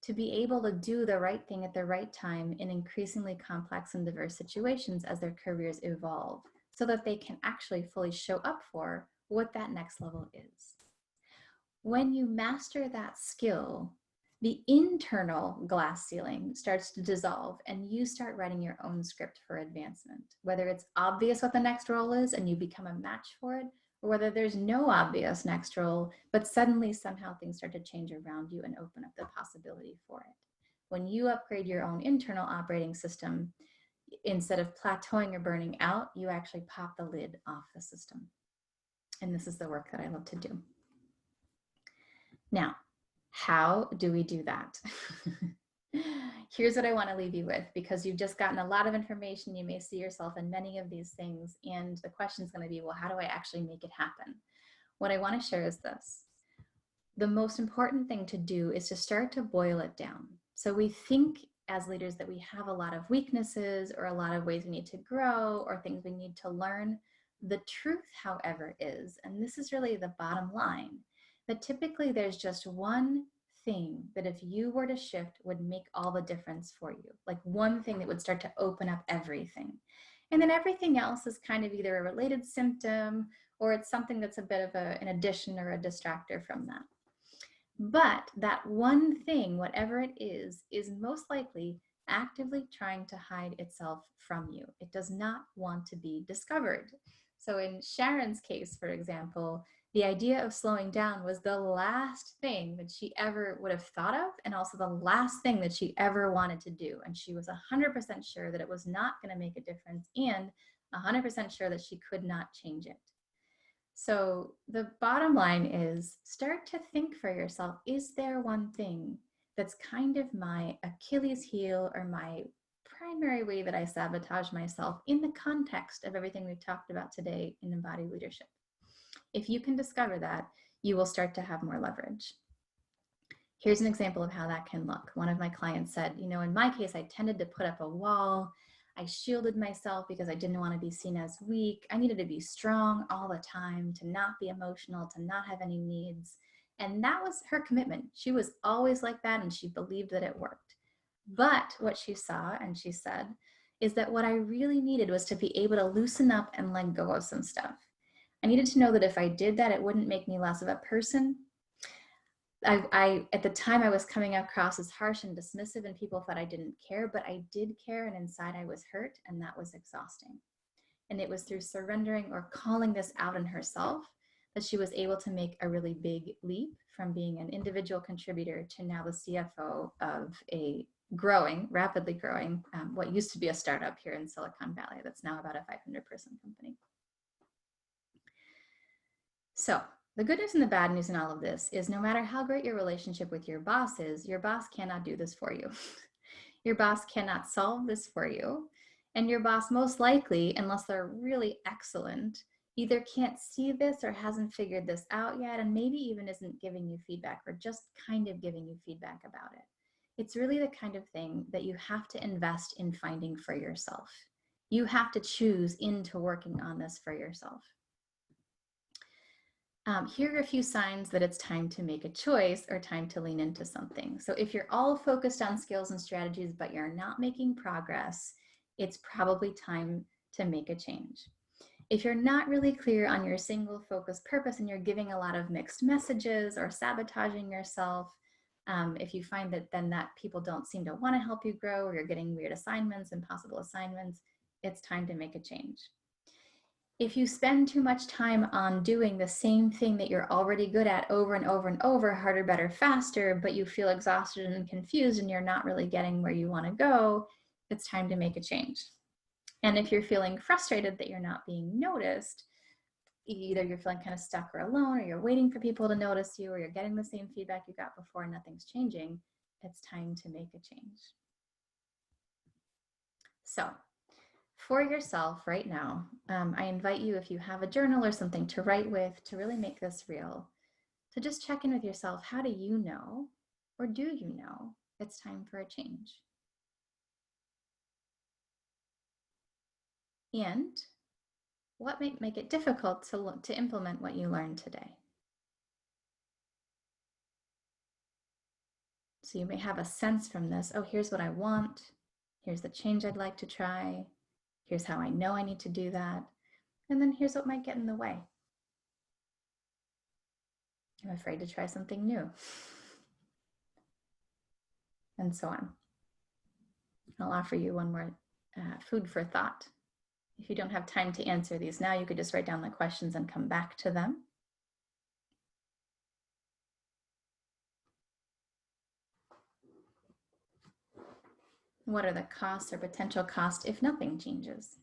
to be able to do the right thing at the right time in increasingly complex and diverse situations as their careers evolve, so that they can actually fully show up for what that next level is. When you master that skill, the internal glass ceiling starts to dissolve and you start writing your own script for advancement, whether it's obvious what the next role is and you become a match for it, or whether there's no obvious next role, but suddenly somehow things start to change around you and open up the possibility for it. When you upgrade your own internal operating system, instead of plateauing or burning out, you actually pop the lid off the system. And this is the work that I love to do. Now, how do we do that? Here's what I want to leave you with, because you've just gotten a lot of information. You may see yourself in many of these things. And the question is going to be, well, how do I actually make it happen? What I want to share is this. The most important thing to do is to start to boil it down. So we think as leaders that we have a lot of weaknesses or a lot of ways we need to grow or things we need to learn. The truth, however, is, and this is really the bottom line, that typically there's just one thing that if you were to shift would make all the difference for you, like one thing that would start to open up everything. And then everything else is kind of either a related symptom or it's something that's a bit of an addition or a distractor from that. But that one thing, whatever it is most likely actively trying to hide itself from you. It does not want to be discovered. So in Sharon's case, for example, the idea of slowing down was the last thing that she ever would have thought of, and also the last thing that she ever wanted to do. And she was 100% sure that it was not going to make a difference, and 100% sure that she could not change it. So the bottom line is, start to think for yourself, is there one thing that's kind of my Achilles heel or my primary way that I sabotage myself in the context of everything we've talked about today in embodied leadership? If you can discover that, you will start to have more leverage. Here's an example of how that can look. One of my clients said, you know, in my case, I tended to put up a wall. I shielded myself because I didn't want to be seen as weak. I needed to be strong all the time, to not be emotional, to not have any needs. And that was her commitment. She was always like that, and she believed that it worked. But what she saw, and she said, is that what I really needed was to be able to loosen up and let go of some stuff. I needed to know that if I did that, it wouldn't make me less of a person. At the time I was coming across as harsh and dismissive, and people thought I didn't care, but I did care, and inside I was hurt, and that was exhausting. And it was through surrendering or calling this out in herself that she was able to make a really big leap from being an individual contributor to now the CFO of a growing, rapidly growing, what used to be a startup here in Silicon Valley that's now about a 500-person company. So the good news and the bad news in all of this is, no matter how great your relationship with your boss is, your boss cannot do this for you. Your boss cannot solve this for you. And your boss most likely, unless they're really excellent, either can't see this or hasn't figured this out yet, and maybe even isn't giving you feedback or just kind of giving you feedback about it. It's really the kind of thing that you have to invest in finding for yourself. You have to choose into working on this for yourself. Here are a few signs that it's time to make a choice or time to lean into something. So if you're all focused on skills and strategies, but you're not making progress, it's probably time to make a change. If you're not really clear on your single focused purpose and you're giving a lot of mixed messages or sabotaging yourself, if you find that then that people don't seem to want to help you grow, or you're getting weird assignments, impossible assignments, it's time to make a change. If you spend too much time on doing the same thing that you're already good at over and over and over, harder, better, faster, but you feel exhausted and confused and you're not really getting where you want to go, it's time to make a change. And if you're feeling frustrated that you're not being noticed, either you're feeling kind of stuck or alone, or you're waiting for people to notice you, or you're getting the same feedback you got before and nothing's changing, it's time to make a change. So, for yourself right now, I invite you, if you have a journal or something to write with, to really make this real, to just check in with yourself. How do you know, or do you know, it's time for a change? And what might make it difficult to implement what you learned today? So you may have a sense from this, oh, here's what I want. Here's the change I'd like to try. Here's how I know I need to do that. And then here's what might get in the way. I'm afraid to try something new. And so on. I'll offer you one more food for thought. If you don't have time to answer these now, you could just write down the questions and come back to them. What are the costs or potential costs if nothing changes?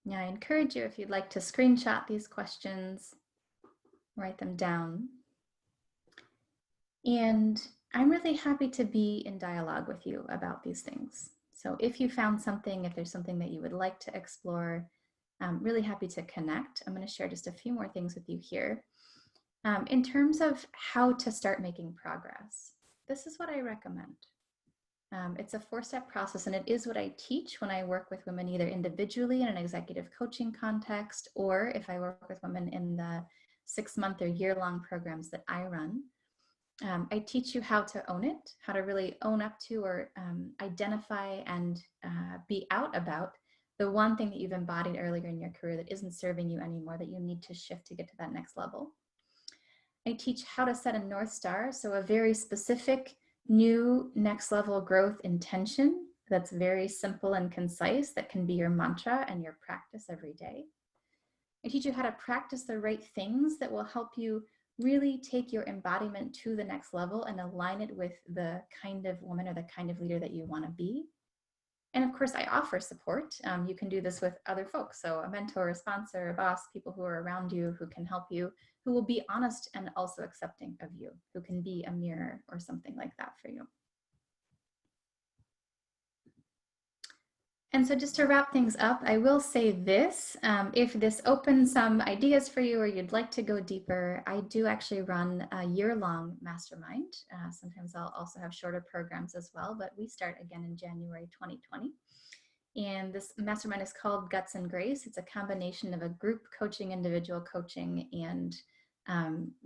Yeah, I encourage you, if you'd like to screenshot these questions, write them down. And I'm really happy to be in dialogue with you about these things. So if you found something, if there's something that you would like to explore, I'm really happy to connect. I'm going to share just a few more things with you here. In terms of how to start making progress, this is what I recommend. It's a 4-step process, and it is what I teach when I work with women either individually in an executive coaching context, or if I work with women in the 6-month or year-long programs that I run. I teach you how to own it, how to really own up to or identify and be out about the one thing that you've embodied earlier in your career that isn't serving you anymore, that you need to shift to get to that next level. I teach how to set a North Star, so a very specific new next level growth intention that's very simple and concise, that can be your mantra and your practice every day. I teach you how to practice the right things that will help you really take your embodiment to the next level and align it with the kind of woman or the kind of leader that you want to be. And of course, I offer support. You can do this with other folks. So a mentor, a sponsor, a boss, people who are around you who can help you, who will be honest and also accepting of you, who can be a mirror or something like that for you. And so just to wrap things up, I will say this, if this opens some ideas for you or you'd like to go deeper, I do actually run a year-long mastermind. Sometimes I'll also have shorter programs as well, but we start again in January 2020. And this mastermind is called Guts and Grace. It's a combination of a group coaching, individual coaching, and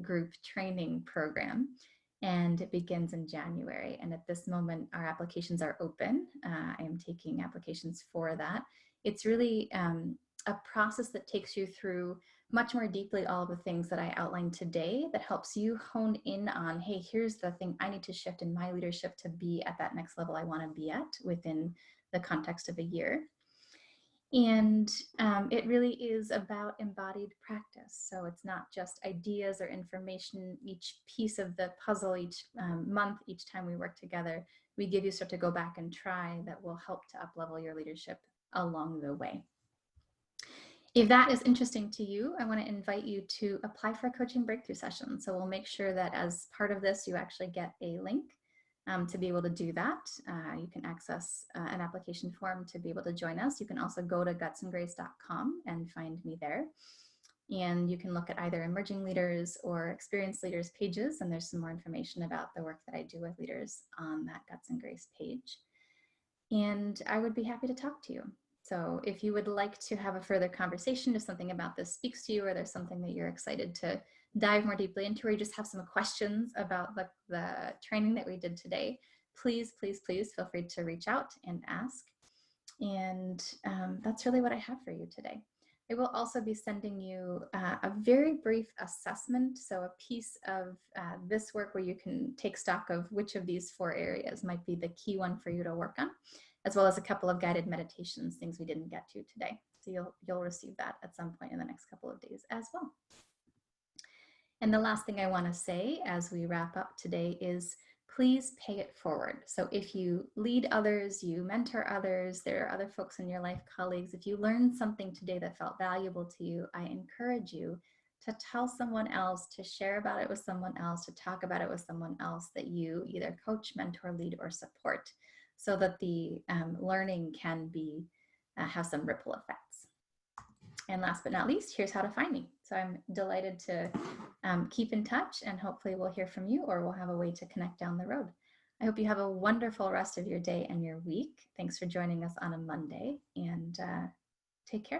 group training program. And it begins in January. And at this moment, our applications are open. I am taking applications for that. It's really a process that takes you through much more deeply all of the things that I outlined today, that helps you hone in on, hey, here's the thing I need to shift in my leadership to be at that next level I want to be at within the context of a year. And it really is about embodied practice. So it's not just ideas or information, each piece of the puzzle, each month, each time we work together, we give you stuff to go back and try that will help to up-level your leadership along the way. If that is interesting to you, I want to invite you to apply for a coaching breakthrough session. So we'll make sure that as part of this, you actually get a link to be able to do that. You can access an application form to be able to join us. You can also go to gutsandgrace.com and find me there. And you can look at either emerging leaders or experienced leaders pages, and there's some more information about the work that I do with leaders on that Guts and Grace page. And I would be happy to talk to you. So if you would like to have a further conversation, if something about this speaks to you, or there's something that you're excited to dive more deeply into, or you just have some questions about the training that we did today, please, please, please feel free to reach out and ask. And that's really what I have for you today. I will also be sending you a very brief assessment, so a piece of this work where you can take stock of which of these 4 areas might be the key one for you to work on, as well as a couple of guided meditations, things we didn't get to today. So you'll receive that at some point in the next couple of days as well. And the last thing I want to say as we wrap up today is, please pay it forward. So if you lead others, you mentor others, there are other folks in your life, colleagues, if you learned something today that felt valuable to you, I encourage you to tell someone else, to share about it with someone else, to talk about it with someone else that you either coach, mentor, lead, or support, so that the learning can be have some ripple effects. And last but not least, here's how to find me. So I'm delighted to keep in touch, and hopefully we'll hear from you, or we'll have a way to connect down the road. I hope you have a wonderful rest of your day and your week. Thanks for joining us on a Monday, and take care.